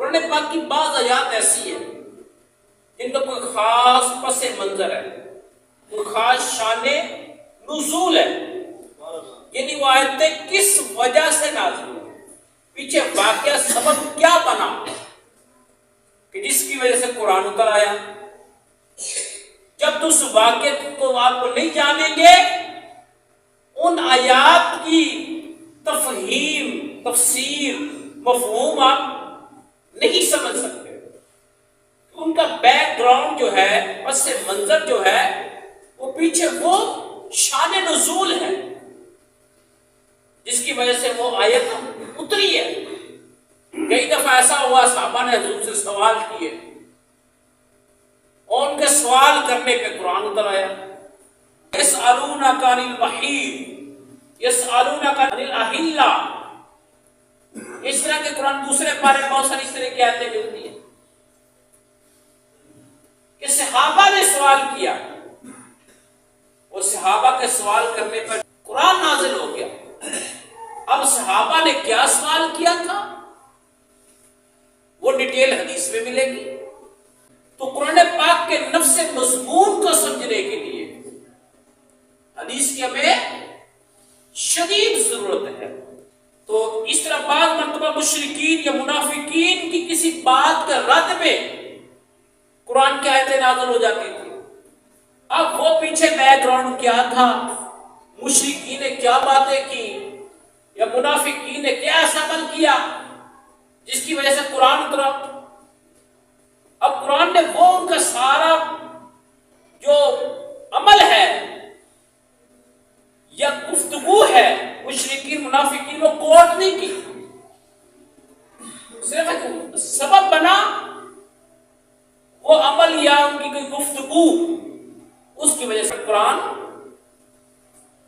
قرآن پاک کی بعض آیات ایسی ہیں جن کا کوئی خاص پس منظر ہے، کوئی خاص شان نزول ہے، یعنی وہ آیتیں کس وجہ سے نازل ہوئی، پیچھے واقعہ سبب کیا بنا کہ جس کی وجہ سے قرآن اتر آیا۔ جب تو اس واقعے کو آپ کو نہیں جانیں گے، ان آیات کی تفہیم، تفسیر، مفہوم آپ نہیں سمجھ سکتے۔ ان کا بیک گراؤنڈ جو ہے، پس منظر جو ہے، وہ پیچھے وہ شان نزول ہے جس کی وجہ سے وہ آیت اتری ہے۔ کئی دفعہ ایسا ہوا صحابہ نے حضور سے سوال کیے اور ان کے سوال کرنے پہ قرآن اتر آیا۔ یسألونک عن المحیض یسألونک عن الاہلہ، اس طرح کے قرآن دوسرے پارے میں بہت ساری اس طرح کی آیتیں ملتی ہیں کہ صحابہ نے سوال کیا، اور صحابہ کے سوال کرنے پر قرآن نازل ہو گیا۔ اب صحابہ نے کیا سوال کیا تھا وہ ڈیٹیل حدیث میں ملے گی۔ تو قرآن پاک کے نفس مضمون کو سمجھنے کے لیے حدیث کی ہمیں شدید ضرورت ہے۔ تو اس طرح بعض مرتبہ مشرکین یا منافقین کی کسی بات کا رد میں قرآن کی آیتیں نازل ہو جاتی تھی۔ اب وہ پیچھے بیک گراؤنڈ کیا تھا، مشرکین نے کیا باتیں کی یا منافقین نے کیا ایسا عمل کیا جس کی وجہ سے قرآن اترا۔ اب قرآن نے وہ ان کا سارا جو عمل ہے یا گفتگو ہے مشرکین منافقین وہ کوٹ نہیں کی، صرف ایک سبب بنا وہ عمل یا ان کی کوئی گفتگو، اس کی وجہ سے قرآن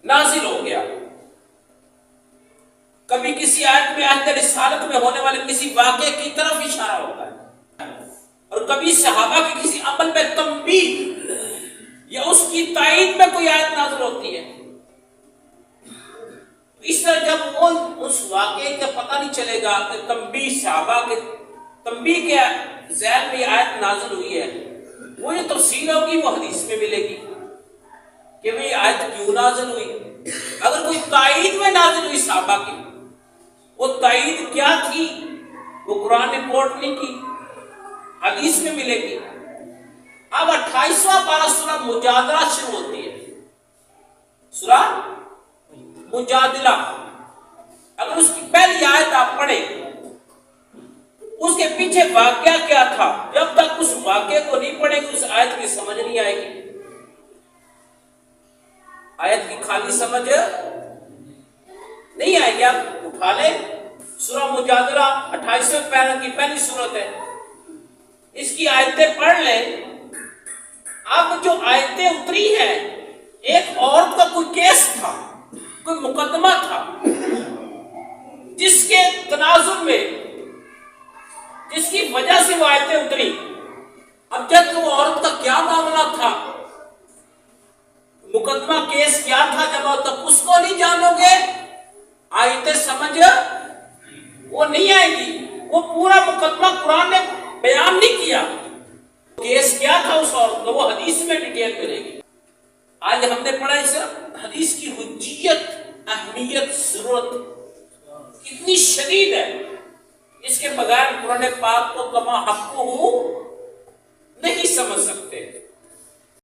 نازل ہو گیا۔ کبھی کسی آیت میں آیت رسالت میں ہونے والے کسی واقعے کی طرف اشارہ ہوتا ہے، اور کبھی صحابہ کے کسی عمل میں تنبیہ یا اس کی تائید میں کوئی آیت نازل ہوتی ہے۔ اس طرح جب وہ اس واقعے کا پتہ نہیں چلے گا کہ تنبیہ صحابہ کے تنبیہ کے ذیل میں آیت نازل ہوئی ہے، وہ جو تفصیل ہوگی وہ حدیث میں ملے گی کہ وہ آیت کیوں نازل ہوئی۔ اگر کوئی تائید میں نازل ہوئی صحابہ کی، وہ تائید کیا تھی وہ قرآن نے کوٹ نہیں کی، حدیث میں ملے گی۔ اب 28واں پارہ سورہ مجادلہ شروع ہوتی ہے، سورہ مجادلہ۔ اگر اس کی پہلی آیت آپ پڑھیں، اس کے پیچھے واقعہ کیا تھا، جب تک اس واقعے کو نہیں پڑھیں گے اس آیت کی سمجھ نہیں آئے گی۔ آیت کی خالی سمجھ نہیں آئے گی۔ آپ اٹھا لیں سورہ مجادلہ 28ویں پارہ کی پہلی سورت ہے، اس کی آیتیں پڑھ لیں۔ اب جو آیتیں اتری ہیں، ایک عورت کا کوئی کیس تھا، کوئی مقدمہ تھا جس کے تناظر میں، جس کی وجہ سے وہ آیتیں اتری۔ اب جب وہ عورت کا کیا معاملہ تھا، مقدمہ کیس کیا تھا، جب تک اس کو نہیں جانو گے آیتیں سمجھ وہ نہیں آئے گی۔ وہ پورا مقدمہ قرآن نے بیان نہیں کیا، کیس کیا تھا اس عورت کا، وہ حدیث میں ڈیٹیل ملے گی۔ آج ہم نے پڑھا اس حدیث کی حجیت، اہمیت، ضرورت کتنی شدید ہے، اس کے بغیر قرآن پاک کو کما حق نہیں سمجھ سکتے۔